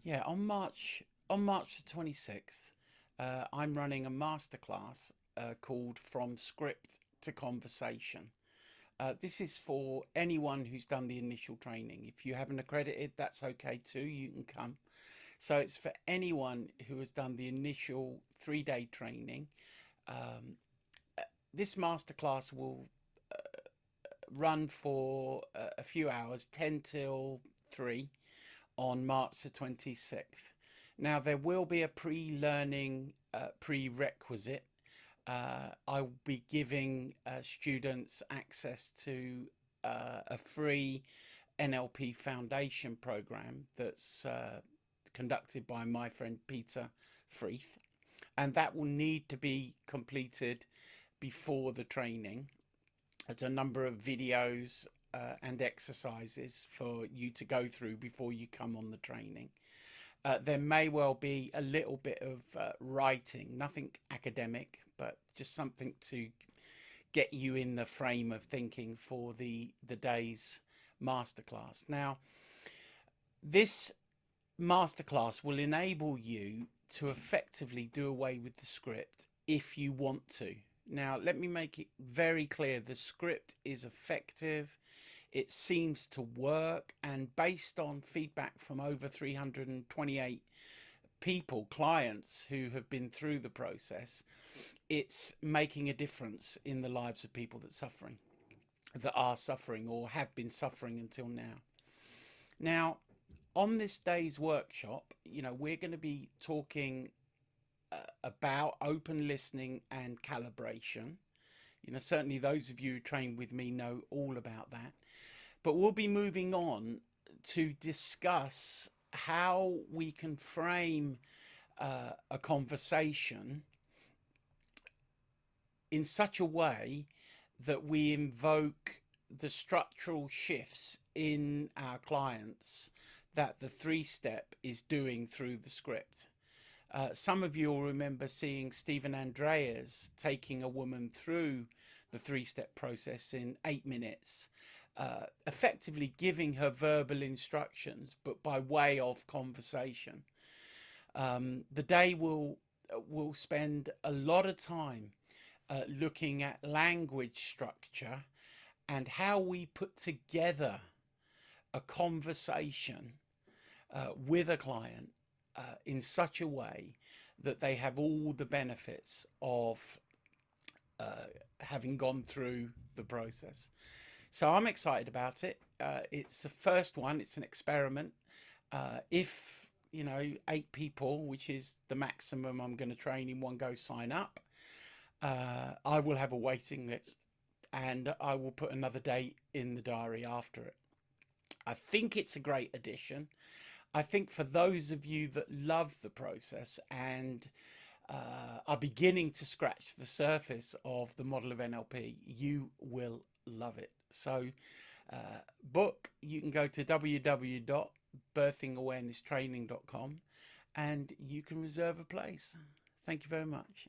Yeah, on March the 26th, I'm running a masterclass called From Script to Conversation. This is for anyone who's done the initial training. If you haven't accredited, that's okay too. You can come. So it's for anyone who has done the initial 3-day training. Um, this masterclass will run for a few hours, 10 till 3 on March the 26th. Now, there will be a pre-learning prerequisite. I'll be giving students access to a free NLP Foundation program that's conducted by my friend Peter Freeth, and that will need to be completed before the training. There's a number of videos and exercises for you to go through before you come on the training. There may well be a little bit of writing, nothing academic, but just something to get you in the frame of thinking for the day's masterclass. Now, this masterclass will enable you to effectively do away with the script if you want to. Now, let me make it very clear, the script is effective, it seems to work, and based on feedback from over 328 people, clients who have been through the process, it's making a difference in the lives of people that are suffering or have been suffering until now. Now, on this day's workshop, we're going to be talking about open listening and calibration. Certainly those of you who train with me know all about that. But we'll be moving on to discuss how we can frame a conversation in such a way that we invoke the structural shifts in our clients that the 3-step is doing through the script. Some of you will remember seeing Stephen Andreas taking a woman through the 3-step process in 8 minutes, effectively giving her verbal instructions, but by way of conversation. The day will spend a lot of time looking at language structure and how we put together a conversation with a client in such a way that they have all the benefits of having gone through the process. So I'm excited about it. It's the first one. It's an experiment. If 8 people, which is the maximum I'm going to train in one go, sign up, I will have a waiting list, and I will put another date in the diary after it. I think it's a great addition. I think for those of you that love the process and are beginning to scratch the surface of the model of NLP, you will love it. So book, you can go to www.birthingawarenesstraining.com and you can reserve a place. Thank you very much.